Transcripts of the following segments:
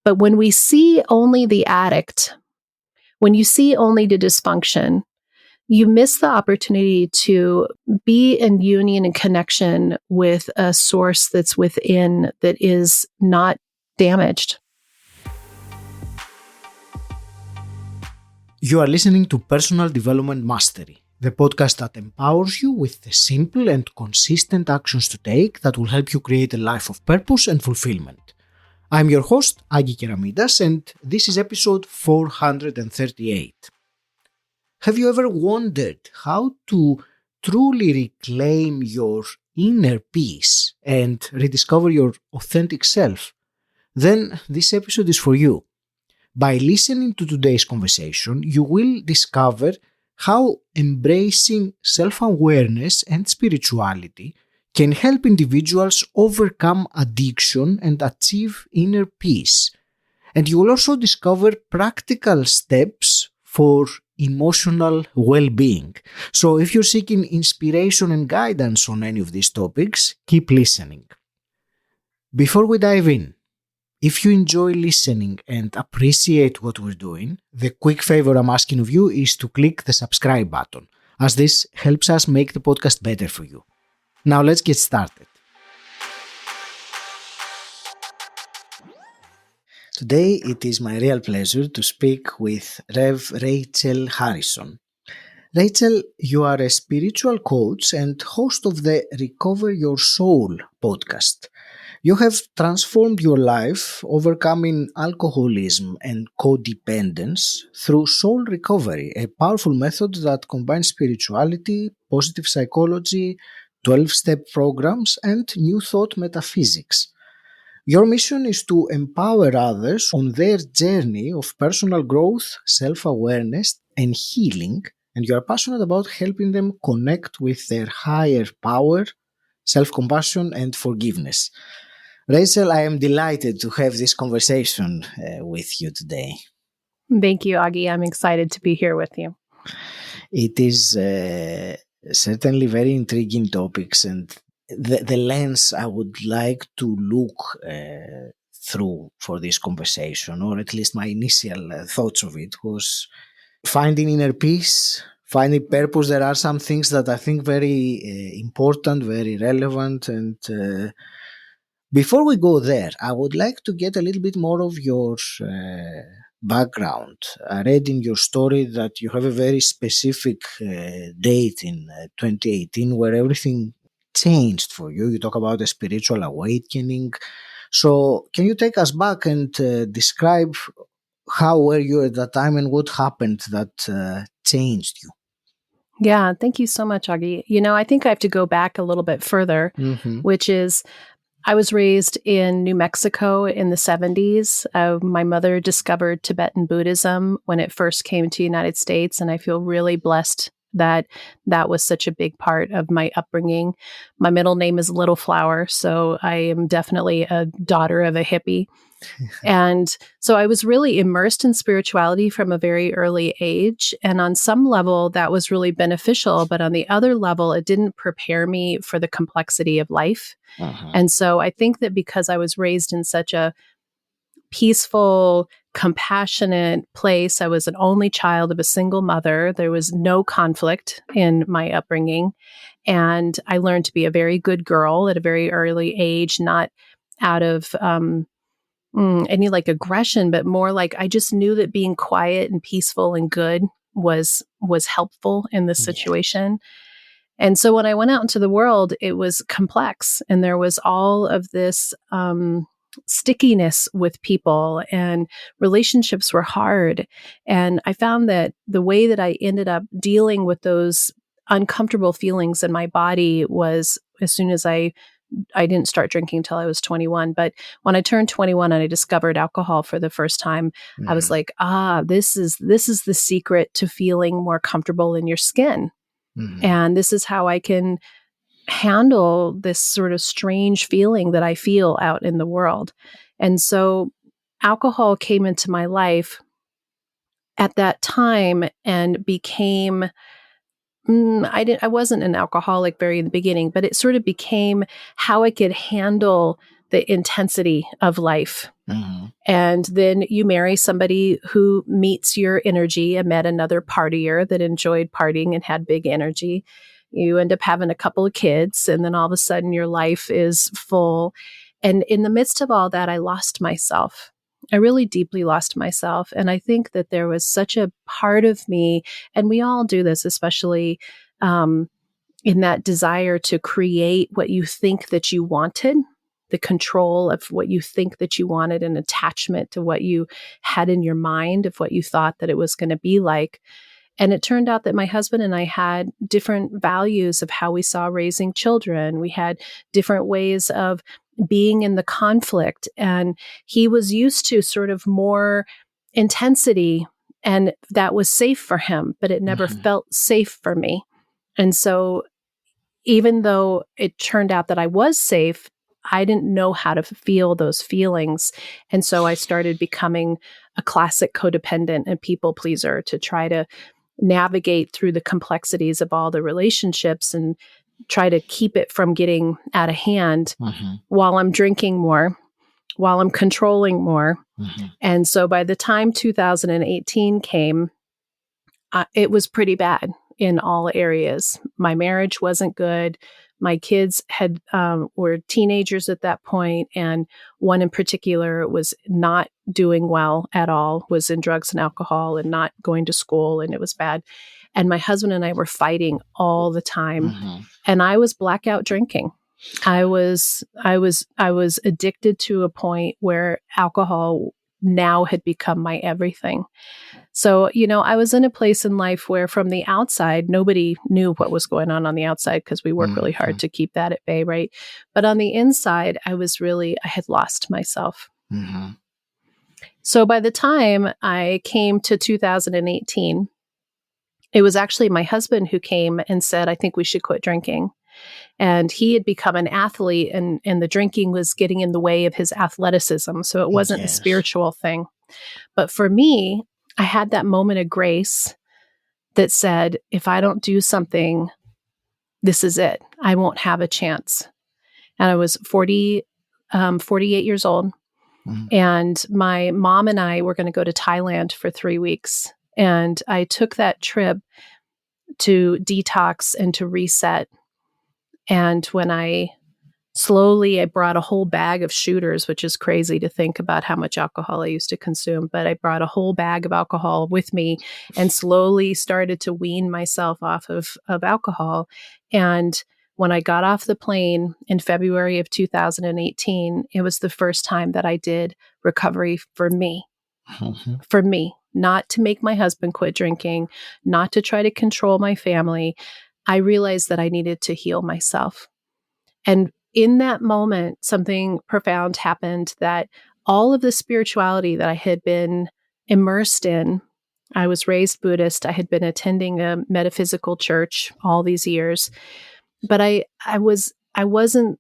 But when we see only the addict, when you see only the dysfunction, you miss the opportunity to be in union and connection with a source that's within that is not damaged. You are listening to Personal Development Mastery, the podcast that empowers you with the simple and consistent actions to take that will help you create a life of purpose and fulfillment. I'm your host, Agi Keramidas, and this is episode 438. Have you ever wondered how to truly reclaim your inner peace and rediscover your authentic self? Then this episode is for you. By listening to today's conversation, you will discover how embracing self-awareness and spirituality can help individuals overcome addiction and achieve inner peace. And you will also discover practical steps for emotional well-being. So if you're seeking inspiration and guidance on any of these topics, keep listening. Before we dive in, if you enjoy listening and appreciate what we're doing, the quick favor I'm asking of you is to click the subscribe button, as this helps us make the podcast better for you. Now let's get started. Today it is my real pleasure to speak with Rev Rachel Harrison. Rachel, you are a spiritual coach and host of the Recover Your Soul podcast. You have transformed your life, overcoming alcoholism and codependence through soul recovery, a powerful method that combines spirituality, positive psychology, 12-step programs, and New Thought metaphysics. Your mission is to empower others on their journey of personal growth, self-awareness, and healing, and you are passionate about helping them connect with their higher power, self-compassion, and forgiveness. Rachel, I am delighted to have this conversation with you today. Thank you, Agi. I'm excited to be here with you. It is certainly very intriguing topics, and the lens I would like to look through for this conversation, or at least my initial thoughts of it, was finding inner peace, finding purpose. There are some things that I think very important, very relevant, and before we go there, I would like to get a little bit more of your background. I read in your story that you have a very specific date in 2018 where everything changed for you. You talk about a spiritual awakening. So can you take us back and describe how were you at that time and what happened that changed you? Yeah, thank you so much, Agi. I think I have to go back a little bit further, which is I was raised in New Mexico in the 70s. My mother discovered Tibetan Buddhism when it first came to the United States, and I feel really blessed that that was such a big part of my upbringing. My middle name is Little Flower, so I am definitely a daughter of a hippie. And so I was really immersed in spirituality from a very early age. And on some level, that was really beneficial. But on the other level, it didn't prepare me for the complexity of life. And so I think that because I was raised in such a peaceful, compassionate place, I was an only child of a single mother. There was no conflict in my upbringing. And I learned to be a very good girl at a very early age, not out of any like aggression, but more like I just knew that being quiet and peaceful and good was helpful in this situation. And so when I went out into the world, it was complex, and there was all of this stickiness with people, and relationships were hard. And I found that the way that I ended up dealing with those uncomfortable feelings in my body was as soon as I didn't start drinking until I was 21. But when I turned 21 and I discovered alcohol for the first time, I was like, this is the secret to feeling more comfortable in your skin. And this is how I can handle this sort of strange feeling that I feel out in the world. And so alcohol came into my life at that time and became I wasn't an alcoholic very in the beginning, but it sort of became how I could handle the intensity of life. And then you marry somebody who meets your energy. I met another partier that enjoyed partying and had big energy. You end up having a couple of kids, and then all of a sudden your life is full. And in the midst of all that, I lost myself. I really deeply lost myself. And I think that there was such a part of me, and we all do this, especially in that desire to create what you think that you wanted, the control of what you think that you wanted, an attachment to what you had in your mind of what you thought that it was going to be like. And it turned out that my husband and I had different values of how we saw raising children. We had different ways of being in the conflict. And he was used to sort of more intensity, and that was safe for him, but it never felt safe for me. And so even though it turned out that I was safe, I didn't know how to feel those feelings. And so I started becoming a classic codependent and people pleaser to try to navigate through the complexities of all the relationships and try to keep it from getting out of hand while I'm drinking more, while I'm controlling more. And so by the time 2018 came, it was pretty bad in all areas. My marriage wasn't good. My kids were teenagers at that point, and one in particular was not doing well at all, was in drugs and alcohol and not going to school, and it was bad. And my husband and I were fighting all the time, and I was blackout drinking. I was addicted to a point where alcohol now had become my everything. So, I was in a place in life where from the outside, nobody knew what was going on the outside because we work really hard to keep that at bay, right? But on the inside, I had lost myself. So by the time I came to 2018, it was actually my husband who came and said, I think we should quit drinking. And he had become an athlete, and the drinking was getting in the way of his athleticism. So it wasn't a spiritual thing. But for me, I had that moment of grace that said, if I don't do something, this is it. I won't have a chance. And I was 48 years old. And my mom and I were going to go to Thailand for 3 weeks. And I took that trip to detox and to reset. And when I brought a whole bag of shooters, which is crazy to think about how much alcohol I used to consume. But I brought a whole bag of alcohol with me and slowly started to wean myself off of alcohol. And when I got off the plane in February of 2018, it was the first time that I did recovery for me. For me, not to make my husband quit drinking, not to try to control my family. I realized that I needed to heal myself. And in that moment, something profound happened, that all of the spirituality that I had been immersed in, I was raised Buddhist. I had been attending a metaphysical church all these years, but I wasn't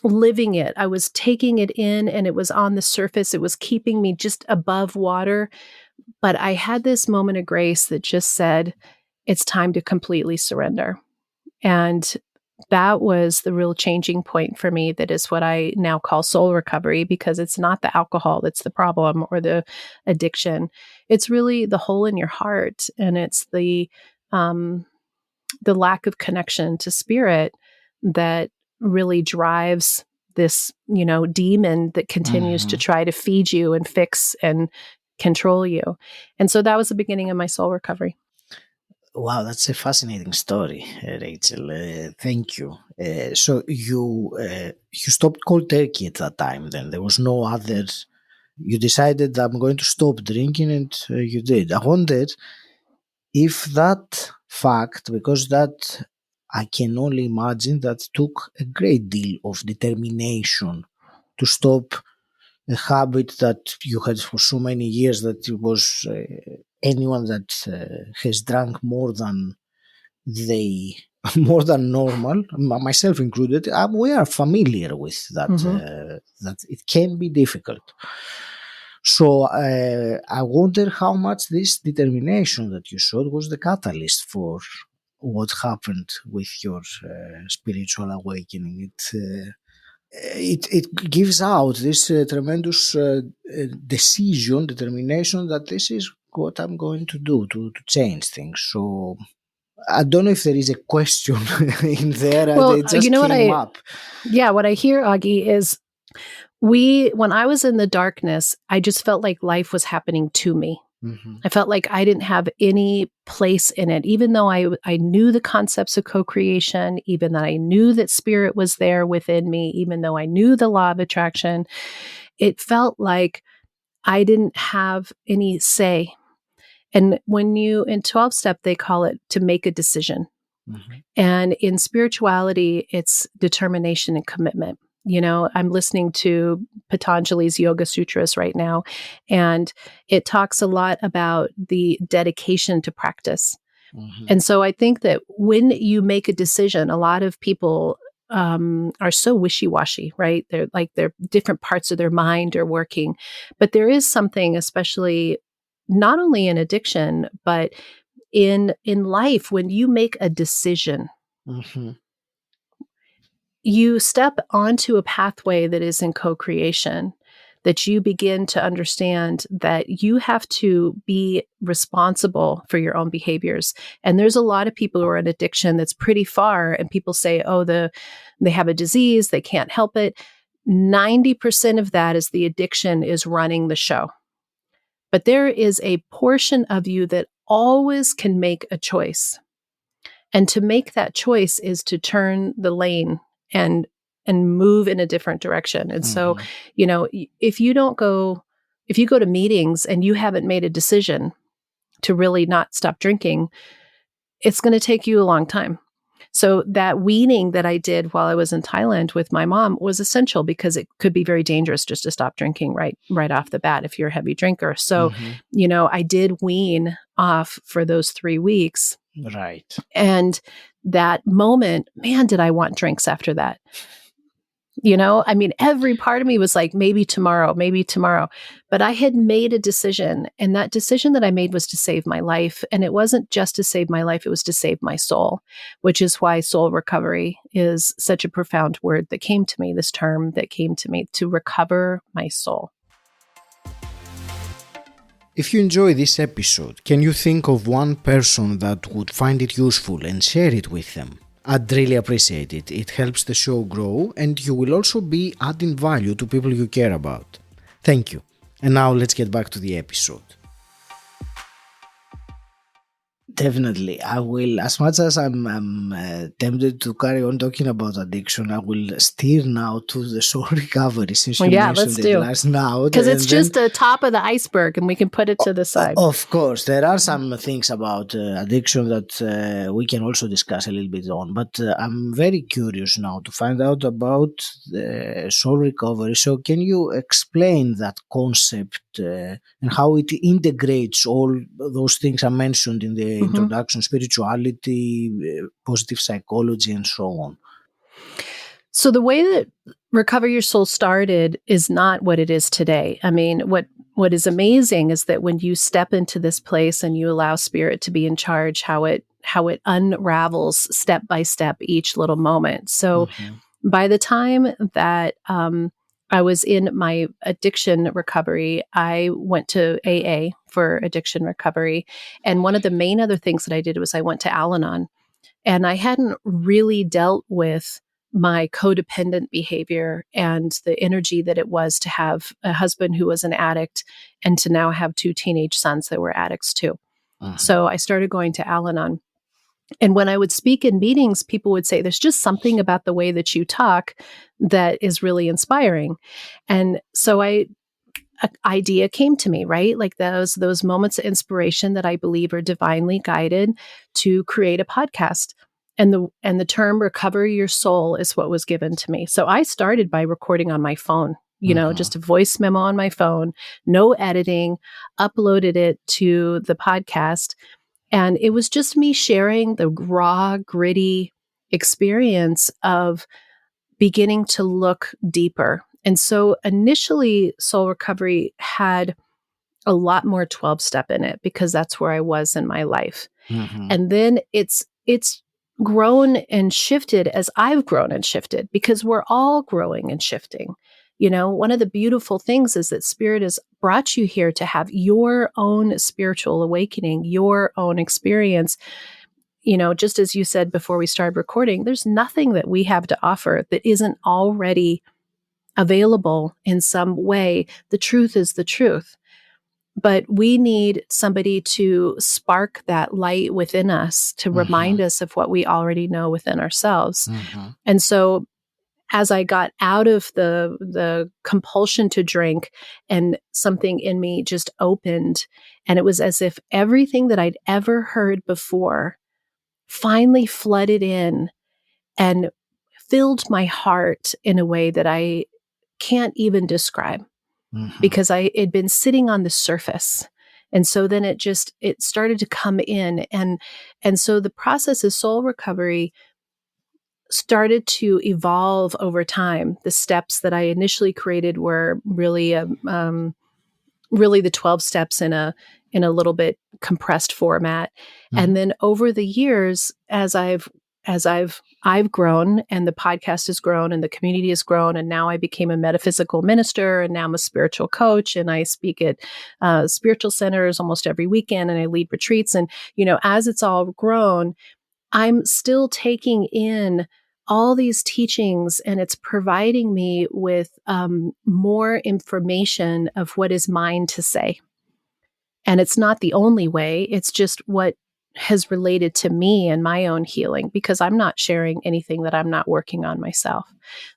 living it. I was taking it in, and it was on the surface. It was keeping me just above water. But I had this moment of grace that just said, it's time to completely surrender. And that was the real changing point for me. That is what I now call soul recovery, because it's not the alcohol that's the problem or the addiction. It's really the hole in your heart, and it's the lack of connection to spirit that really drives this, demon that continues to try to feed you and fix and control you. And so that was the beginning of my soul recovery. Wow, that's a fascinating story, Rachel. Thank you. So you stopped cold turkey at that time. Then there was no other. You decided I'm going to stop drinking, and you did. I wondered if that fact, because that I can only imagine that took a great deal of determination to stop a habit that you had for so many years, that it was anyone that has drunk more than normal, myself included, we are familiar with that, that it can be difficult. So I wonder how much this determination that you showed was the catalyst for what happened with your spiritual awakening. it gives out this tremendous determination that this is what I'm going to do to change things. So I don't know if there is a question in there. Well, it just came up. Yeah, what I hear, Augie, is when I was in the darkness, I just felt like life was happening to me. Mm-hmm. I felt like I didn't have any place in it, even though I knew the concepts of co-creation, even that I knew that spirit was there within me, even though I knew the law of attraction. It felt like I didn't have any say. And when in 12-step, they call it to make a decision. Mm-hmm. And in spirituality, it's determination and commitment. You know, I'm listening to Patanjali's Yoga Sutras right now, and it talks a lot about the dedication to practice. Mm-hmm. And so I think that when you make a decision, a lot of people are so wishy-washy, right? They're different parts of their mind are working. But there is something, especially not only in addiction, but in life, when you make a decision, mm-hmm. you step onto a pathway that is in co-creation, that you begin to understand that you have to be responsible for your own behaviors. And there's a lot of people who are in addiction that's pretty far, and people say, oh, they have a disease, they can't help it. 90% of that is the addiction is running the show. But there is a portion of you that always can make a choice. And to make that choice is to turn the lane and move in a different direction. And so, you know, if you go to meetings and you haven't made a decision to really not stop drinking, it's going to take you a long time. So that weaning that I did while I was in Thailand with my mom was essential, because it could be very dangerous just to stop drinking right off the bat if you're a heavy drinker. So, you know, I did wean off for those 3 weeks. Right. And that moment, man, did I want drinks after that. You know, I mean, every part of me was like, maybe tomorrow. But I had made a decision. And that decision that I made was to save my life. And it wasn't just to save my life, it was to save my soul, which is why soul recovery is such a profound word that came to me, this term that came to me, to recover my soul. If you enjoy this episode, can you think of one person that would find it useful and share it with them? I'd really appreciate it. It helps the show grow, and you will also be adding value to people you care about. Thank you. And now let's get back to the episode. Definitely. I will, as much as I'm tempted to carry on talking about addiction, I will steer now to the soul recovery, since you mentioned it last now. Because it's just the top of the iceberg and we can put it to the side. Of course. There are some things about addiction that we can also discuss a little bit on. But I'm very curious now to find out about the soul recovery. So can you explain that concept and how it integrates all those things I mentioned in the introduction, spirituality, positive psychology, and so on? So the way that Recover Your Soul started is not what it is today. I mean, what is amazing is that when you step into this place and you allow spirit to be in charge, how it unravels step by step each little moment. So by the time that I was in my addiction recovery, I went to AA for addiction recovery. And one of the main other things that I did was I went to Al-Anon. And I hadn't really dealt with my codependent behavior and the energy that it was to have a husband who was an addict and to now have 2 teenage sons that were addicts too. So I started going to Al-Anon. And when I would speak in meetings, people would say, there's just something about the way that you talk that is really inspiring. And so an idea came to me, right? Like those moments of inspiration that I believe are divinely guided to create a podcast. And the term Recover Your Soul is what was given to me. So I started by recording on my phone, you know, just a voice memo on my phone, no editing, uploaded it to the podcast. And it was just me sharing the raw, gritty experience of beginning to look deeper. And so initially, Soul Recovery had a lot more 12-step in it because that's where I was in my life. And then it's grown and shifted as I've grown and shifted, because we're all growing and shifting. You know, one of the beautiful things is that Spirit has brought you here to have your own spiritual awakening, your own experience. You know, just as you said before we started recording, there's nothing that we have to offer that isn't already available in some way. The truth is the truth. But we need somebody to spark that light within us to remind us of what we already know within ourselves. And so as I got out of the compulsion to drink, and something in me just opened, and it was as if everything that I'd ever heard before finally flooded in and filled my heart in a way that I can't even describe, because I had been sitting on the surface. And so then it started to come in. And so the process of soul recovery started to evolve over time. The steps that I initially created were really, really the 12 steps in a little bit compressed format. And then over the years, as I've grown, and the podcast has grown, and the community has grown, and now I became a metaphysical minister, and now I'm a spiritual coach, and I speak at spiritual centers almost every weekend, and I lead retreats. And, you know, as it's all grown, I'm still taking in all these teachings, and it's providing me with more information of what is mine to say. And it's not the only way. It's just what has related to me and my own healing, because I'm not sharing anything that I'm not working on myself.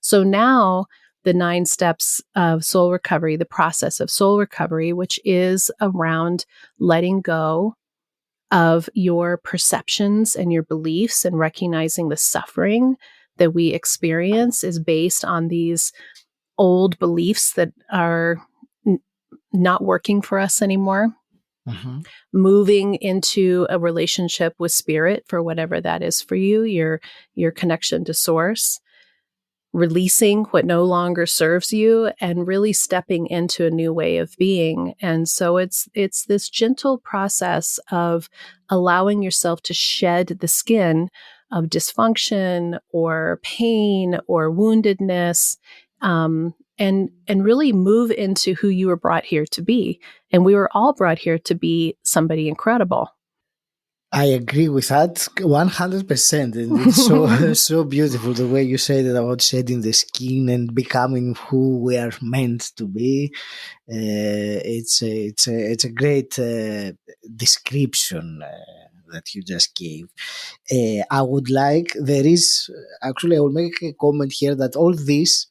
So now the 9 steps of soul recovery, the process of soul recovery, which is around letting go of your perceptions and your beliefs and recognizing the suffering that we experience is based on these old beliefs that are not working for us anymore. Moving into a relationship with Spirit, for whatever that is for you, your connection to Source, releasing what no longer serves you, and really stepping into a new way of being. And so it's this gentle process of allowing yourself to shed the skin of dysfunction or pain or woundedness, and really move into who you were brought here to be. And we were all brought here to be somebody incredible. I agree with that 100%. And it's so beautiful the way you said it about shedding the skin and becoming who we are meant to be. It's a great description that you just gave. I would like, I will make a comment here that all this,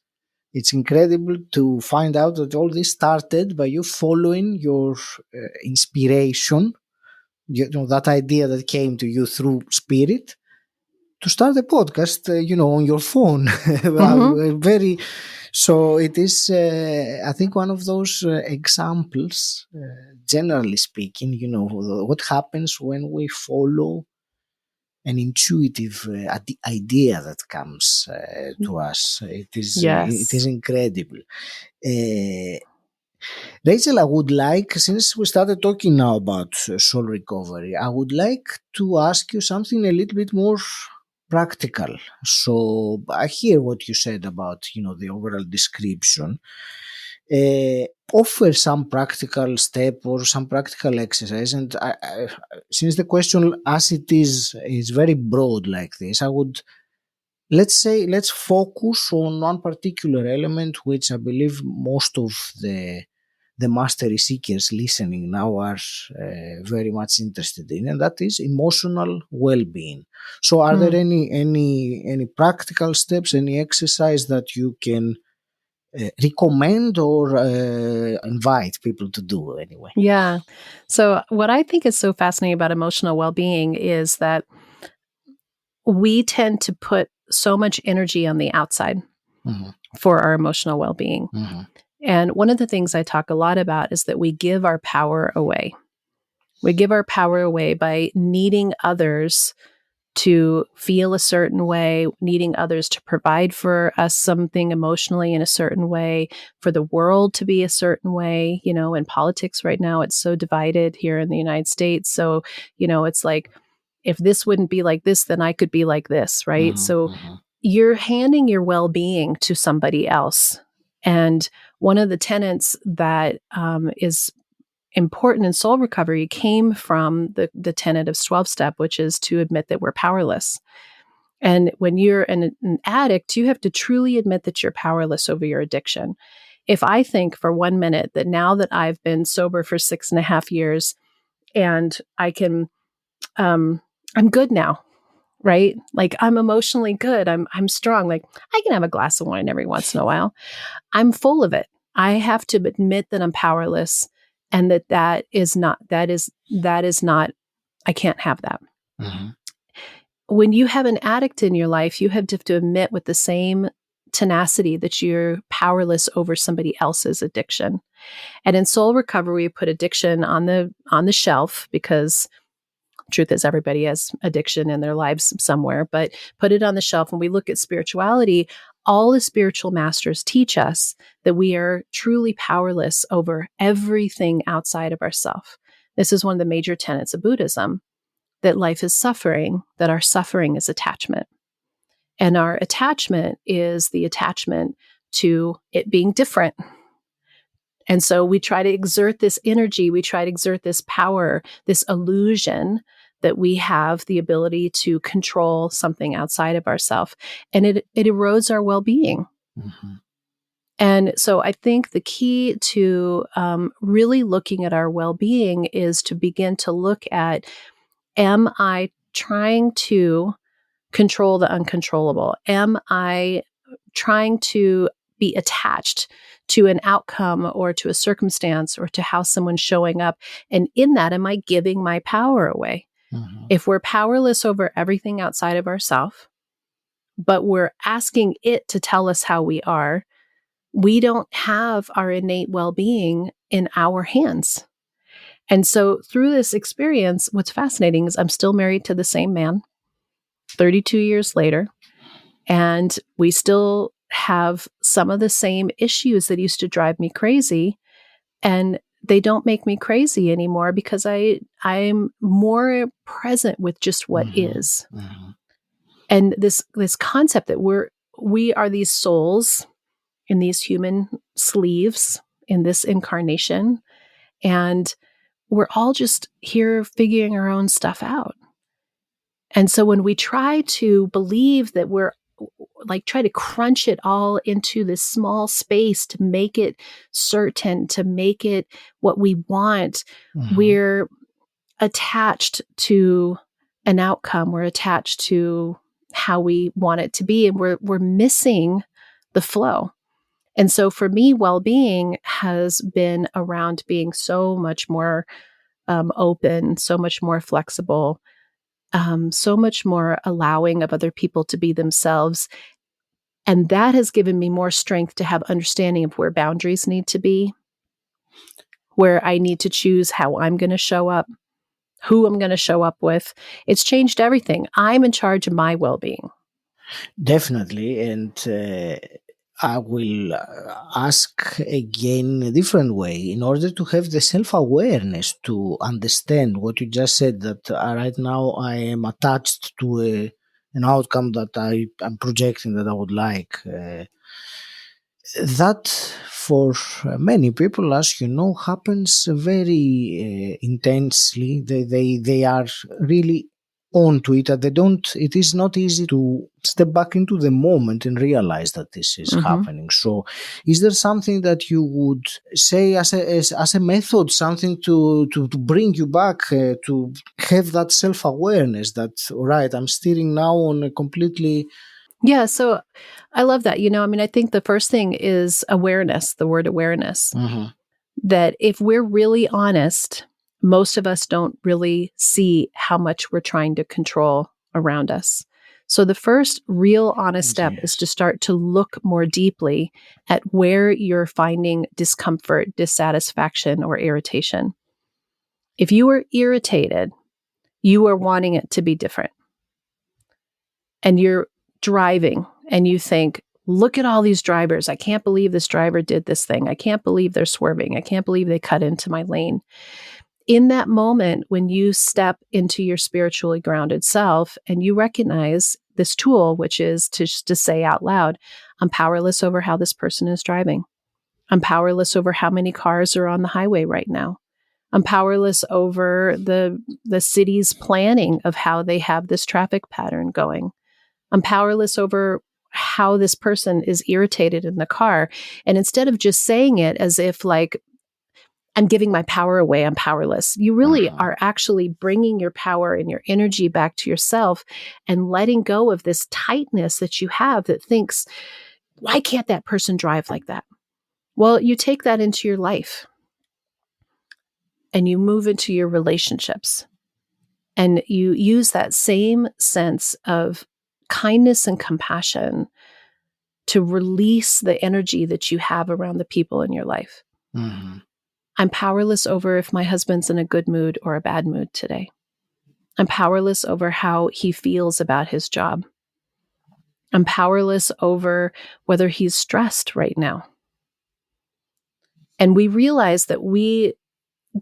it's incredible to find out that all this started by you following your inspiration, you know, that idea that came to you through Spirit, to start a podcast, on your phone. So it is, I think, one of those examples, generally speaking, what happens when we follow an intuitive idea that comes to us. It is incredible. Rachel, I would like, since we started talking now about soul recovery, I would like to ask you something a little bit more practical. So I hear what you said about, the overall description. Offer some practical step or some practical exercise. And since the question as it is very broad like this, I would, let's focus on one particular element, which I believe most of the mastery seekers listening now are very much interested in, and that is emotional well-being. So are there any practical steps, any exercise that you can recommend or invite people to do anyway? Yeah. So what I think is so fascinating about emotional well-being is that we tend to put so much energy on the outside for our emotional well-being. And one of the things I talk a lot about is that we give our power away. We give our power away by needing others to feel a certain way, needing others to provide for us something emotionally in a certain way, for the world to be a certain way. In politics right now, it's so divided here in the United States. So, it's like if this wouldn't be like this, then I could be like this, right? So you're handing your well-being to somebody else. And one of the tenets that is important in soul recovery came from the tenet of 12-step, which is to admit that we're powerless. And when you're an addict, you have to truly admit that you're powerless over your addiction. If I think for 1 minute that now that I've been sober for 6.5 years and I can, I'm good now, right? Like I'm emotionally good. I'm strong. Like I can have a glass of wine every once in a while. I'm full of it. I have to admit that I'm powerless and that is not, I can't have that. When you have an addict in your life, you have to admit with the same tenacity that you're powerless over somebody else's addiction. And in soul recovery, we put addiction on the shelf because truth is everybody has addiction in their lives somewhere, but put it on the shelf. When we look at spirituality, all the spiritual masters teach us that we are truly powerless over everything outside of ourselves. This is one of the major tenets of Buddhism, that life is suffering, that our suffering is attachment. And our attachment is the attachment to it being different. And so we try to exert this energy, we try to exert this power, this illusion that we have the ability to control something outside of ourselves. And it erodes our well-being. And so I think the key to really looking at our well-being is to begin to look at, am I trying to control the uncontrollable? Am I trying to be attached to an outcome or to a circumstance or to how someone's showing up? And in that, am I giving my power away? If we're powerless over everything outside of ourselves, but we're asking it to tell us how we are, we don't have our innate well-being in our hands. And so through this experience, what's fascinating is I'm still married to the same man 32 years later, and we still have some of the same issues that used to drive me crazy. And they don't make me crazy anymore because I'm more present with just what is. And this concept that we are these souls in these human sleeves in this incarnation, and we're all just here figuring our own stuff out. And so when we try to believe that we're like, try to crunch it all into this small space to make it certain, to make it what we want, we're attached to an outcome. We're attached to how we want it to be. And we're missing the flow. And so for me, well-being has been around being so much more open, so much more flexible, so much more allowing of other people to be themselves. And that has given me more strength to have understanding of where boundaries need to be, where I need to choose how I'm going to show up, who I'm going to show up with. It's changed everything. I'm in charge of my well-being. Definitely. And I will ask again a different way in order to have the self-awareness to understand what you just said, that right now I am attached to an outcome that I'm projecting that I would like. That for many people, as you know, happens very intensely. They are really on to it, and it is not easy to step back into the moment and realize that this is happening. So is there something that you would say as a method, something to bring you back, to have that self-awareness that, all right, I'm steering now on a completely... Yeah, so I love that. I think the first thing is awareness, the word awareness. That if we're really honest, most of us don't really see how much we're trying to control around us. So the first real honest step is to start to look more deeply at where you're finding discomfort, dissatisfaction, or irritation. If you are irritated, you are wanting it to be different. And you're driving and you think, look at all these drivers. I can't believe this driver did this thing. I can't believe they're swerving. I can't believe they cut into my lane. in that moment, when you step into your spiritually grounded self and you recognize this tool, which is to say out loud, I'm powerless over how this person is driving. I'm powerless over how many cars are on the highway right now. I'm powerless over the city's planning of how they have this traffic pattern going. I'm powerless over how this person is irritated in the car. And instead of just saying it as if like, I'm giving my power away, I'm powerless, you really are actually bringing your power and your energy back to yourself and letting go of this tightness that you have that thinks, why can't that person drive like that? Well, you take that into your life and you move into your relationships and you use that same sense of kindness and compassion to release the energy that you have around the people in your life. Mm-hmm. I'm powerless over if my husband's in a good mood or a bad mood today. I'm powerless over how he feels about his job. I'm powerless over whether he's stressed right now. And we realize that we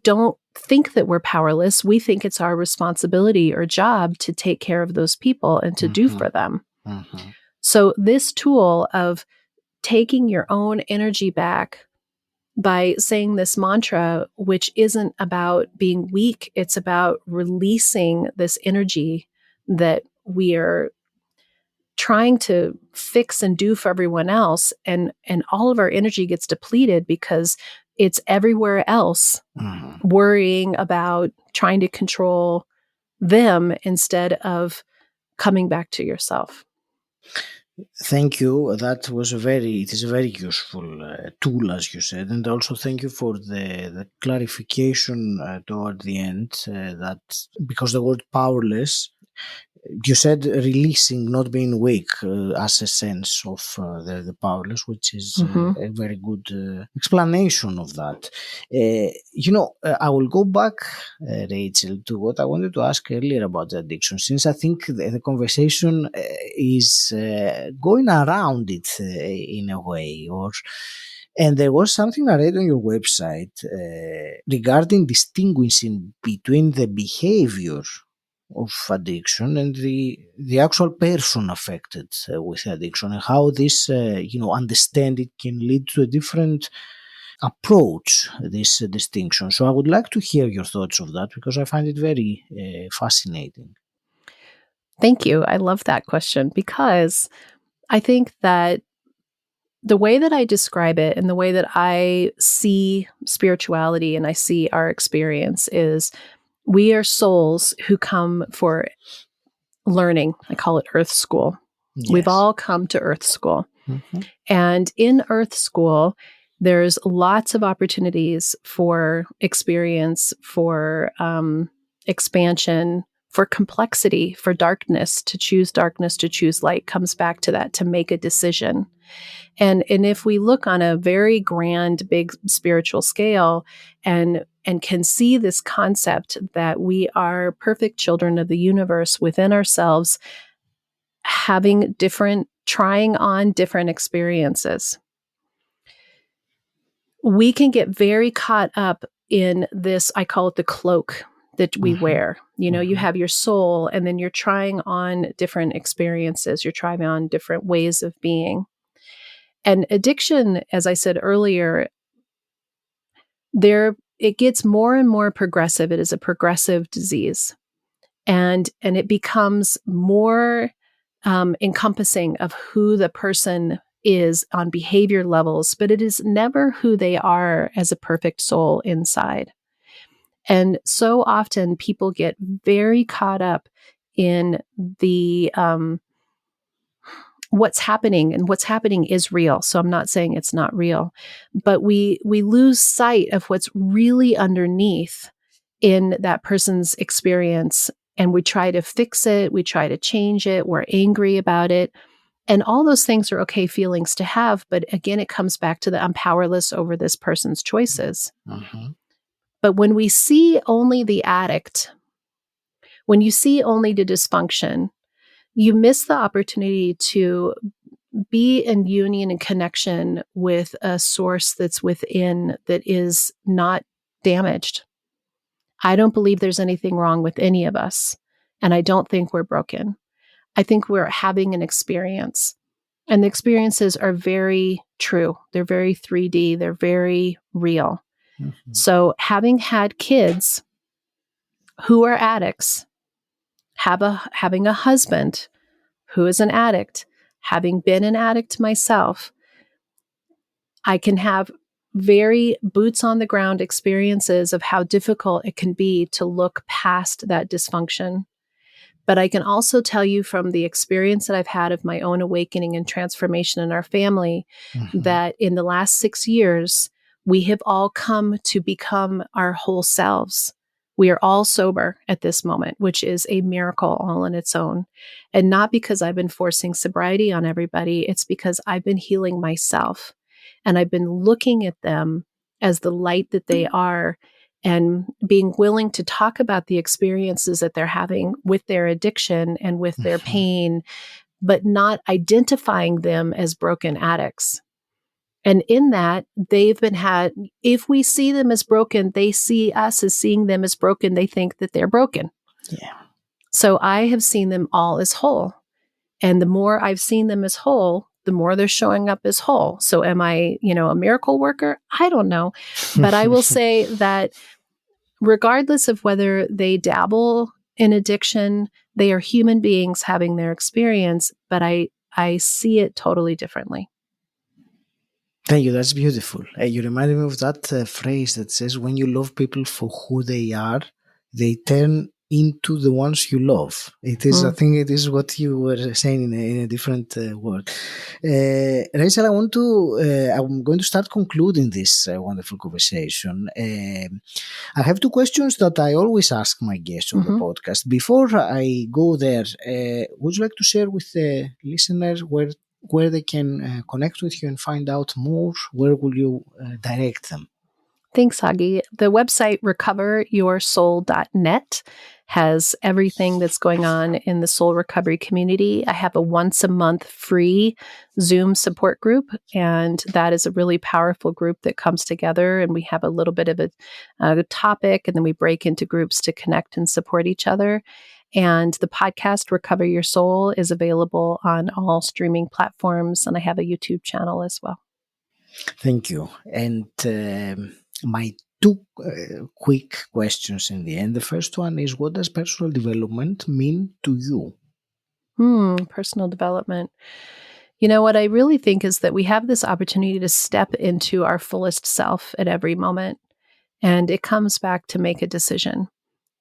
don't think that we're powerless. We think it's our responsibility or job to take care of those people and to do for them. Mm-hmm. So this tool of taking your own energy back by saying this mantra, which isn't about being weak, it's about releasing this energy that we are trying to fix and do for everyone else. And all of our energy gets depleted because it's everywhere else worrying about trying to control them instead of coming back to yourself. Thank you. It is a very useful tool, as you said. And also thank you for the clarification toward the end that because the word powerless, you said releasing, not being weak, as a sense of the powerless, which is a very good explanation of that. I will go back, Rachel, to what I wanted to ask earlier about the addiction, since I think the conversation is going around it in a way, and there was something I read on your website regarding distinguishing between the behavior of addiction and the actual person affected with addiction, and how this understand it can lead to a different approach, this distinction. So I would like to hear your thoughts of that, because I find it very fascinating. Thank you. I love that question, because I think that the way that I describe it and the way that I see spirituality and I see our experience is we are souls who come for learning. I call it Earth School. Yes. We've all come to Earth School. Mm-hmm. And in Earth School, there's lots of opportunities for experience, for expansion, for complexity, for darkness, to choose light, comes back to that, to make a decision. And if we look on a very grand, big spiritual scale and can see this concept that we are perfect children of the universe within ourselves, trying on different experiences, we can get very caught up in this, I call it the cloak that we wear. You have your soul, and then you're trying on different experiences. You're trying on different ways of being. And addiction, as I said earlier, it gets more and more progressive. It is a progressive disease. And it becomes more encompassing of who the person is on behavior levels, but it is never who they are as a perfect soul inside. And so often people get very caught up in the what's happening, and what's happening is real. So I'm not saying it's not real, but we lose sight of what's really underneath in that person's experience. And we try to fix it. We try to change it. We're angry about it. And all those things are okay feelings to have. But again, it comes back to I'm powerless over this person's choices. Mm-hmm. But when we see only the addict, when you see only the dysfunction, you miss the opportunity to be in union and connection with a source that's within, that is not damaged. I don't believe there's anything wrong with any of us. And I don't think we're broken. I think we're having an experience. And the experiences are very true. They're very 3D. They're very real. Mm-hmm. So having had kids who are addicts, having a husband who is an addict, having been an addict myself, I can have very boots on the ground experiences of how difficult it can be to look past that dysfunction. But I can also tell you from the experience that I've had of my own awakening and transformation in our family, that in the last 6 years, we have all come to become our whole selves. We are all sober at this moment, which is a miracle all on its own. And not because I've been forcing sobriety on everybody, it's because I've been healing myself. And I've been looking at them as the light that they are, and being willing to talk about the experiences that they're having with their addiction and with their pain, but not identifying them as broken addicts. And in that, if we see them as broken, they see us as seeing them as broken. They think that they're broken. Yeah. So I have seen them all as whole. And the more I've seen them as whole, the more they're showing up as whole. So am I, a miracle worker? I don't know. But I will say that regardless of whether they dabble in addiction, they are human beings having their experience, but I see it totally differently. Thank you. That's beautiful. You reminded me of that phrase that says, when you love people for who they are, they turn into the ones you love. It is, I think it is what you were saying in a different word. Rachel, I'm going to start concluding this wonderful conversation. I have two questions that I always ask my guests on the podcast. Before I go there, would you like to share with the listeners where they can connect with you and find out more? Where will you direct them? Thanks, Hagi. The website recoveryoursoul.net has everything that's going on in the soul recovery community. I have a once a month free Zoom support group, and that is a really powerful group that comes together, and we have a little bit of a topic, and then we break into groups to connect and support each other. And the podcast Recover Your Soul is available on all streaming platforms, and I have a YouTube channel as well. Thank you. And my two quick questions in the end. The first one is, what does personal development mean to you? Personal development. What I really think is that we have this opportunity to step into our fullest self at every moment. And it comes back to make a decision.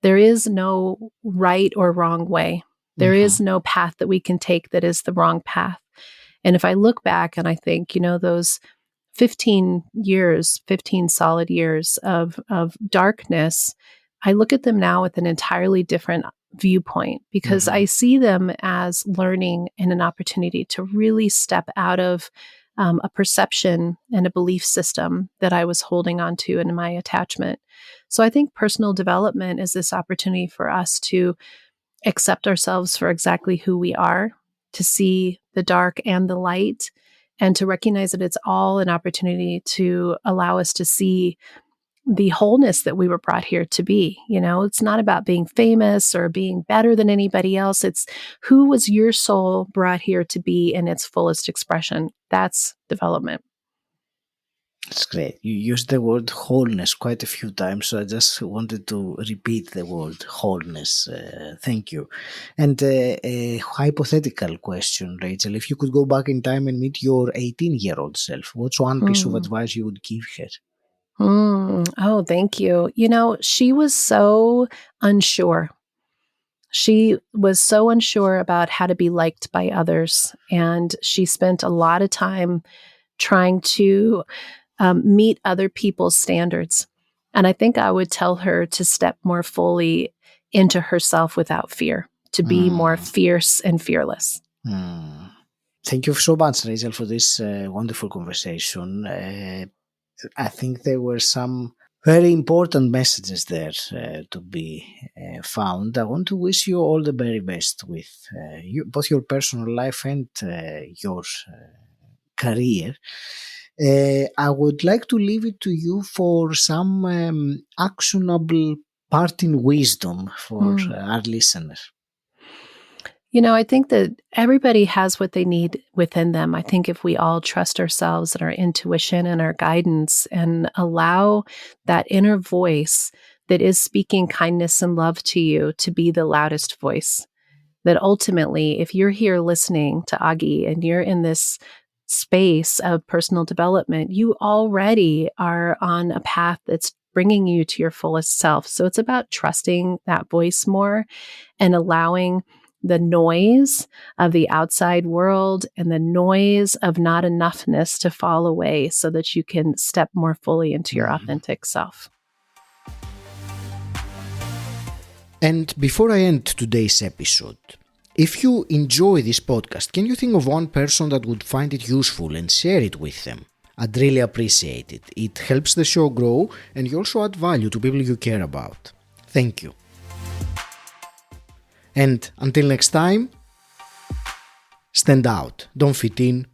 There is no right or wrong way. There is no path that we can take that is the wrong path. And if I look back and I think, those 15 solid years of darkness, I look at them now with an entirely different viewpoint, because I see them as learning and an opportunity to really step out of a perception and a belief system that I was holding on to in my attachment. So I think personal development is this opportunity for us to accept ourselves for exactly who we are, to see the dark and the light, and to recognize that it's all an opportunity to allow us to see the wholeness that we were brought here to be. It's not about being famous or being better than anybody else. It's who was your soul brought here to be in its fullest expression. That's development. That's great. You used the word wholeness quite a few times, so I just wanted to repeat the word wholeness. Thank you. And a hypothetical question, Rachel. If you could go back in time and meet your 18-year-old self, what's one piece of advice you would give her? Oh, thank you. She was so unsure. She was so unsure about how to be liked by others. And she spent a lot of time trying to meet other people's standards. And I think I would tell her to step more fully into herself without fear, to be more fierce and fearless. Thank you so much, Rachel, for this wonderful conversation. I think there were some very important messages there to be found. I want to wish you all the very best with both your personal life and your career. I would like to leave it to you for some actionable parting wisdom for our listeners? I think that everybody has what they need within them. I think if we all trust ourselves and our intuition and our guidance and allow that inner voice that is speaking kindness and love to you to be the loudest voice, that ultimately, if you're here listening to Agi and you're in this space of personal development, you already are on a path that's bringing you to your fullest self. So it's about trusting that voice more and allowing the noise of the outside world and the noise of not enoughness to fall away so that you can step more fully into your authentic self. And before I end today's episode, if you enjoy this podcast, can you think of one person that would find it useful and share it with them? I'd really appreciate it. It helps the show grow and you also add value to people you care about. Thank you. And until next time, stand out, don't fit in,